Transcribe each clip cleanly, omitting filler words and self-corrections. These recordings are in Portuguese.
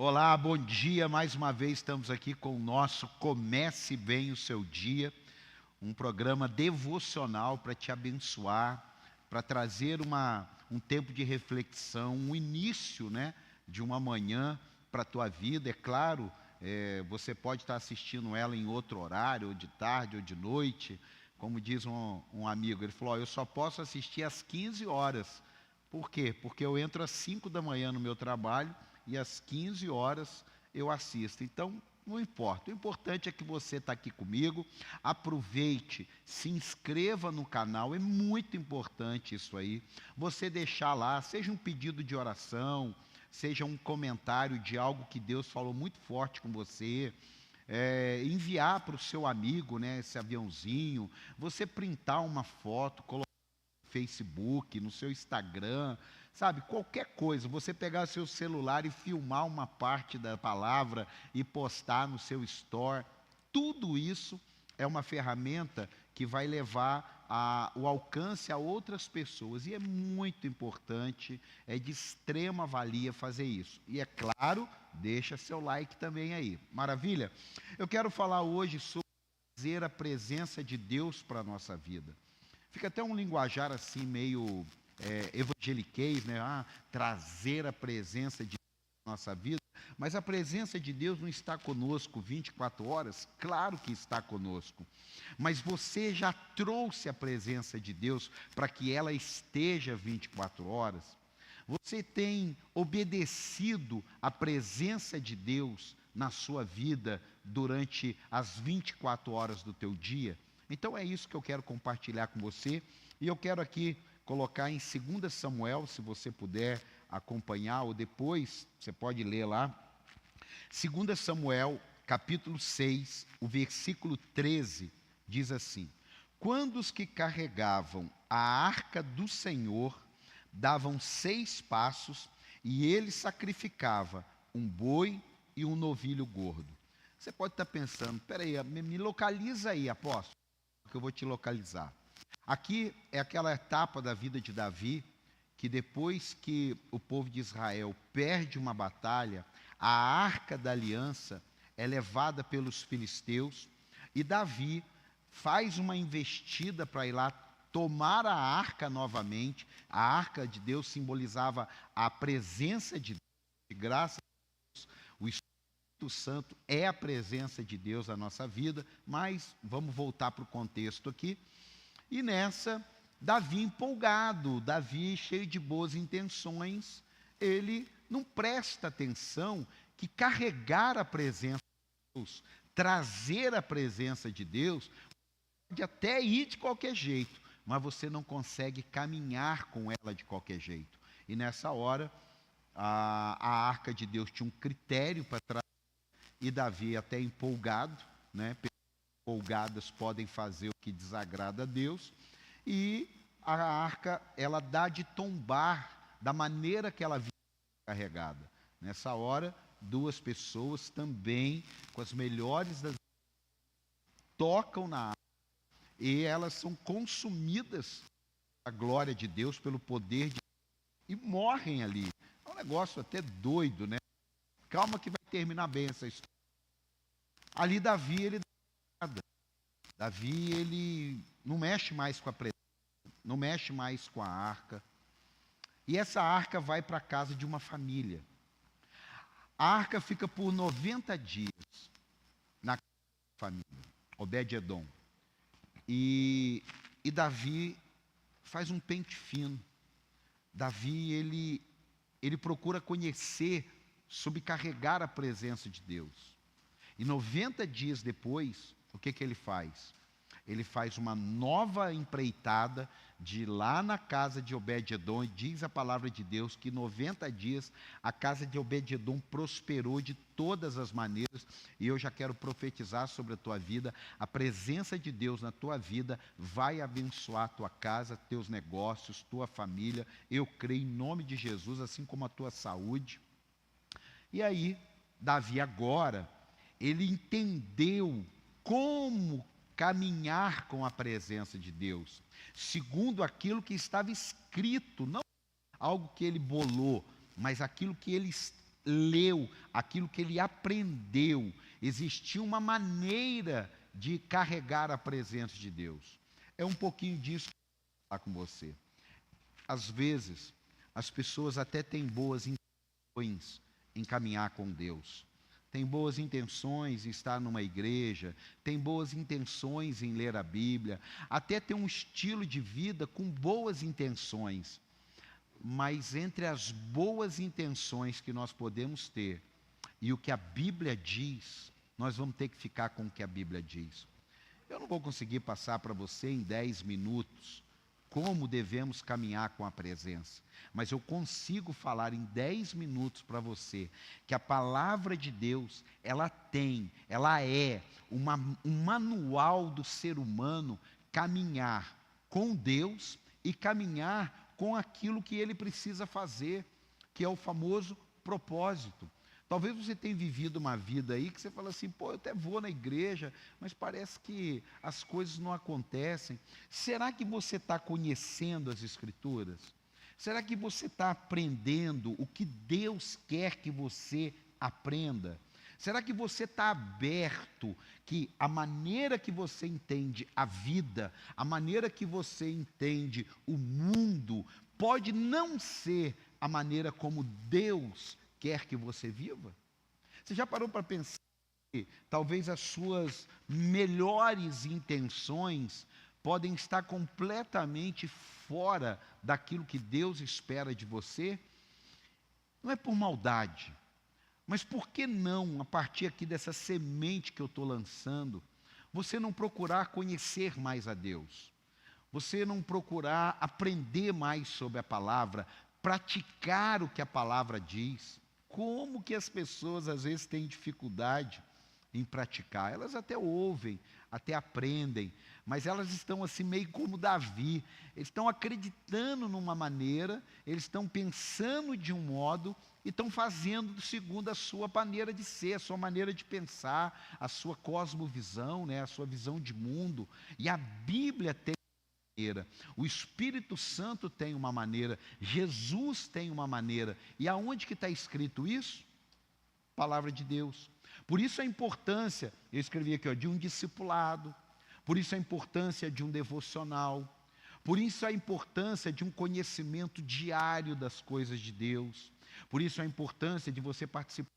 Olá, bom dia. Mais uma vez estamos aqui com o nosso Comece Bem o Seu Dia, um programa devocional para te abençoar, para trazer um tempo de reflexão, um início, de uma manhã para a tua vida. É claro, você pode estar assistindo ela em outro horário, ou de tarde, ou de noite. Como diz um amigo, ele falou: "Ó, eu só posso assistir às 15 horas. Por quê? Porque eu entro às 5 da manhã no meu trabalho e às 15 horas eu assisto. Então, não importa. O importante é que você está aqui comigo. Aproveite, se inscreva no canal. É muito importante isso aí. Você deixar lá, seja um pedido de oração, seja um comentário de algo que Deus falou muito forte com você. Enviar para o seu amigo, esse aviãozinho. Você printar uma foto, colocar Facebook, no seu Instagram, sabe, qualquer coisa, você pegar seu celular e filmar uma parte da palavra e postar no seu store, tudo isso é uma ferramenta que vai levar o alcance a outras pessoas, e é muito importante, é de extrema valia fazer isso. E é claro, deixa seu like também aí. Maravilha? Eu quero falar hoje sobre trazer a presença de Deus para a nossa vida. Fica até um linguajar assim meio evangeliquez, trazer a presença de Deus na nossa vida. Mas a presença de Deus não está conosco 24 horas? Claro que está conosco. Mas você já trouxe a presença de Deus para que ela esteja 24 horas? Você tem obedecido à presença de Deus na sua vida durante as 24 horas do teu dia? Então é isso que eu quero compartilhar com você. E eu quero aqui colocar em 2 Samuel, se você puder acompanhar, ou depois, você pode ler lá. 2 Samuel, capítulo 6, o versículo 13, diz assim: Quando os que carregavam a arca do Senhor davam 6 passos, e ele sacrificava um boi e um novilho gordo. Você pode estar pensando: peraí, me localiza aí, apóstolo, que eu vou te localizar. Aqui é aquela etapa da vida de Davi, que depois que o povo de Israel perde uma batalha, a arca da aliança é levada pelos filisteus, e Davi faz uma investida para ir lá tomar a arca novamente. A arca de Deus simbolizava a presença de Deus, de graça a Deus. O Espírito Santo é a presença de Deus na nossa vida, mas vamos voltar para o contexto aqui. E nessa, Davi empolgado, Davi cheio de boas intenções, ele não presta atenção que carregar a presença de Deus, trazer a presença de Deus, pode até ir de qualquer jeito, mas você não consegue caminhar com ela de qualquer jeito. E nessa hora, a arca de Deus tinha um critério para trazer, e Davi até empolgado, pessoas empolgadas podem fazer o que desagrada a Deus, e a arca, ela dá de tombar da maneira que ela vinha carregada. Nessa hora, 2 pessoas também, com as melhores das, tocam na arca, e elas são consumidas pela glória de Deus, pelo poder de Deus, e morrem ali. É um negócio até doido, né? Calma que vai terminar bem essa história. Ali Davi, ele nada. Davi, ele não mexe mais com a presença, não mexe mais com a arca. E essa arca vai para a casa de uma família. A arca fica por 90 dias na casa da família, Obed-edom. E Davi faz um pente fino. Davi, ele procura conhecer, subcarregar a presença de Deus. E 90 dias depois, o que ele faz? Ele faz uma nova empreitada de ir lá na casa de Obed-edom, e diz a palavra de Deus que 90 dias a casa de Obed-edom prosperou de todas as maneiras. E eu já quero profetizar sobre a tua vida: a presença de Deus na tua vida vai abençoar a tua casa, teus negócios, tua família. Eu creio em nome de Jesus, assim como a tua saúde. E aí, Davi agora, ele entendeu como caminhar com a presença de Deus, segundo aquilo que estava escrito, não algo que ele bolou, mas aquilo que ele leu, aquilo que ele aprendeu. Existia uma maneira de carregar a presença de Deus. É um pouquinho disso que eu vou falar com você. Às vezes, as pessoas até têm boas intenções em caminhar com Deus. Tem boas intenções em estar numa igreja, tem boas intenções em ler a Bíblia, até tem um estilo de vida com boas intenções. Mas entre as boas intenções que nós podemos ter e o que a Bíblia diz, nós vamos ter que ficar com o que a Bíblia diz. Eu não vou conseguir passar para você em 10 minutos como devemos caminhar com a presença, mas eu consigo falar em 10 minutos para você que a palavra de Deus, ela é um manual do ser humano caminhar com Deus e caminhar com aquilo que ele precisa fazer, que é o famoso propósito. Talvez você tenha vivido uma vida aí que você fala assim, pô, eu até vou na igreja, mas parece que as coisas não acontecem. Será que você está conhecendo as Escrituras? Será que você está aprendendo o que Deus quer que você aprenda? Será que você está aberto que a maneira que você entende a vida, a maneira que você entende o mundo, pode não ser a maneira como Deus quer que você viva? Você já parou para pensar que talvez as suas melhores intenções podem estar completamente fora daquilo que Deus espera de você? Não é por maldade, mas por que não, a partir aqui dessa semente que eu estou lançando, você não procurar conhecer mais a Deus? Você não procurar aprender mais sobre a palavra, praticar o que a palavra diz? Como que as pessoas às vezes têm dificuldade em praticar? Elas até ouvem, até aprendem, mas elas estão assim meio como Davi. Eles estão acreditando numa maneira, eles estão pensando de um modo e estão fazendo segundo a sua maneira de ser, a sua maneira de pensar, a sua cosmovisão, né, a sua visão de mundo. E a Bíblia tem maneira, o Espírito Santo tem uma maneira, Jesus tem uma maneira. E aonde que está escrito isso? Palavra de Deus. Por isso a importância, eu escrevi aqui, ó, de um discipulado, por isso a importância de um devocional, por isso a importância de um conhecimento diário das coisas de Deus, por isso a importância de você participar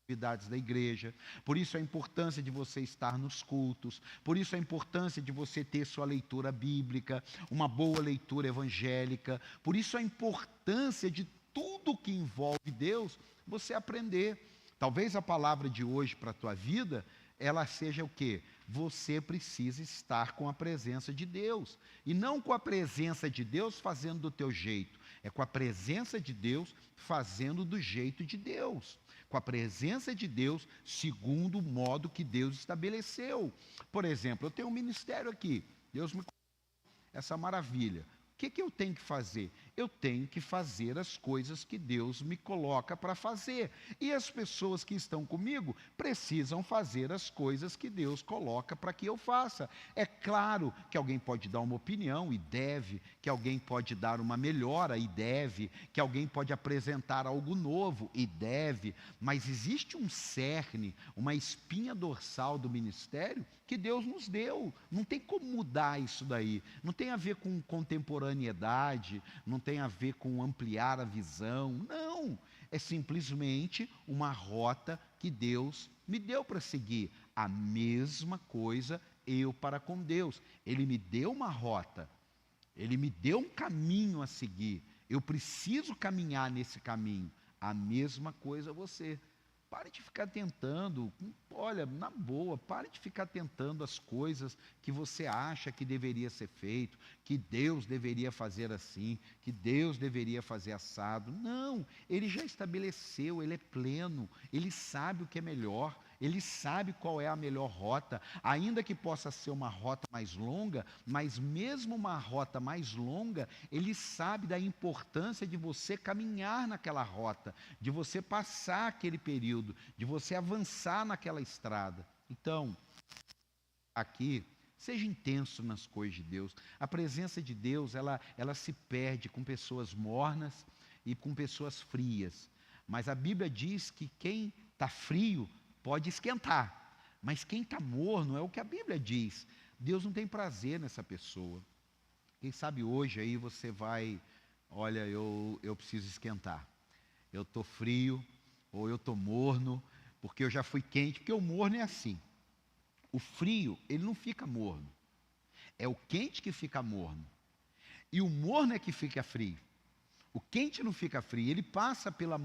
atividades da igreja, por isso a importância de você estar nos cultos, por isso a importância de você ter sua leitura bíblica, uma boa leitura evangélica, por isso a importância de tudo que envolve Deus, você aprender. Talvez a palavra de hoje para a tua vida, ela seja o quê? Você precisa estar com a presença de Deus, e não com a presença de Deus fazendo do teu jeito, é com a presença de Deus fazendo do jeito de Deus, com a presença de Deus segundo o modo que Deus estabeleceu. Por exemplo, eu tenho um ministério aqui, Deus me colocou essa maravilha. O que eu tenho que fazer? Eu tenho que fazer as coisas que Deus me coloca para fazer. E as pessoas que estão comigo precisam fazer as coisas que Deus coloca para que eu faça. É claro que alguém pode dar uma opinião, e deve, que alguém pode dar uma melhora, e deve, que alguém pode apresentar algo novo, e deve, mas existe um cerne, uma espinha dorsal do ministério que Deus nos deu. Não tem como mudar isso daí. Não tem a ver com contemporaneidade, não tem a ver com ampliar a visão, não. É simplesmente uma rota que Deus me deu para seguir. A mesma coisa eu para com Deus. Ele me deu uma rota, Ele me deu um caminho a seguir. Eu preciso caminhar nesse caminho. A mesma coisa você. Pare de ficar tentando, olha, na boa, pare de ficar tentando as coisas que você acha que deveria ser feito, que Deus deveria fazer assim, que Deus deveria fazer assado. Não, Ele já estabeleceu, Ele é pleno, Ele sabe o que é melhor, Ele sabe qual é a melhor rota, ainda que possa ser uma rota mais longa, mas mesmo uma rota mais longa, Ele sabe da importância de você caminhar naquela rota, de você passar aquele período, de você avançar naquela estrada. Então, aqui, seja intenso nas coisas de Deus. A presença de Deus, ela se perde com pessoas mornas e com pessoas frias. Mas a Bíblia diz que quem está frio pode esquentar, mas quem está morno é o que a Bíblia diz. Deus não tem prazer nessa pessoa. Quem sabe hoje aí você vai, olha, eu preciso esquentar. Eu estou frio, ou eu estou morno, porque eu já fui quente, porque o morno é assim. O frio, ele não fica morno. É o quente que fica morno. E o morno é que fica frio. O quente não fica frio, ele passa pela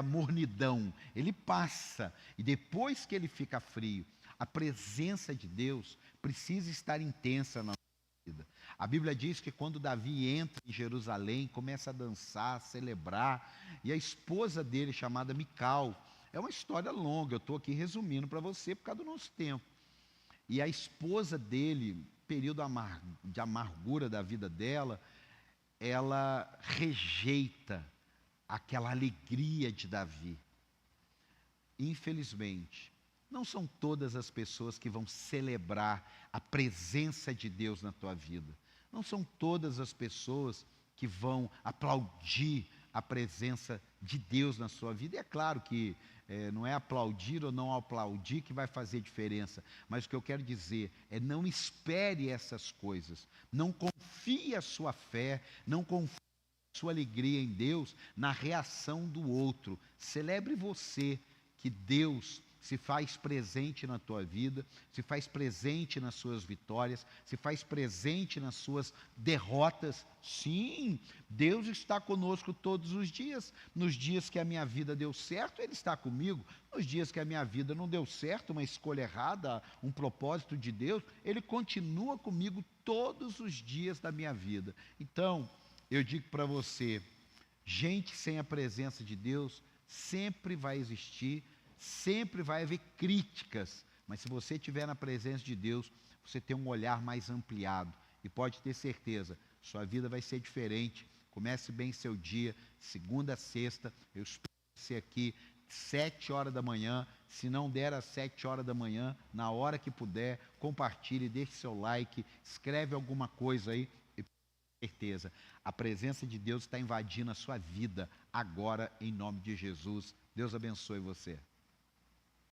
mornidão, ele passa. E depois que ele fica frio, a presença de Deus precisa estar intensa na nossa vida. A Bíblia diz que quando Davi entra em Jerusalém, começa a dançar, a celebrar, e a esposa dele, chamada Mical, é uma história longa, eu estou aqui resumindo para você por causa do nosso tempo. E a esposa dele, período de amargura da vida dela, ela rejeita aquela alegria de Davi. Infelizmente, não são todas as pessoas que vão celebrar a presença de Deus na tua vida. Não são todas as pessoas que vão aplaudir a presença de Deus na sua vida. E é claro que não é aplaudir ou não aplaudir que vai fazer diferença. Mas o que eu quero dizer é não espere essas coisas. Não confie a sua fé, não confie a sua alegria em Deus na reação do outro. Celebre você que Deus se faz presente na tua vida, se faz presente nas suas vitórias, se faz presente nas suas derrotas. Sim, Deus está conosco todos os dias. Nos dias que a minha vida deu certo, Ele está comigo. Nos dias que a minha vida não deu certo, uma escolha errada, um propósito de Deus, Ele continua comigo todos os dias da minha vida. Então, eu digo para você, gente sem a presença de Deus sempre vai existir, sempre vai haver críticas, mas se você estiver na presença de Deus, você tem um olhar mais ampliado e pode ter certeza, sua vida vai ser diferente. Comece bem seu dia, segunda a sexta, eu espero você aqui 7 horas da manhã, se não der às 7 horas da manhã, na hora que puder, compartilhe, deixe seu like, escreve alguma coisa aí, e com certeza, a presença de Deus está invadindo a sua vida agora, em nome de Jesus. Deus abençoe você.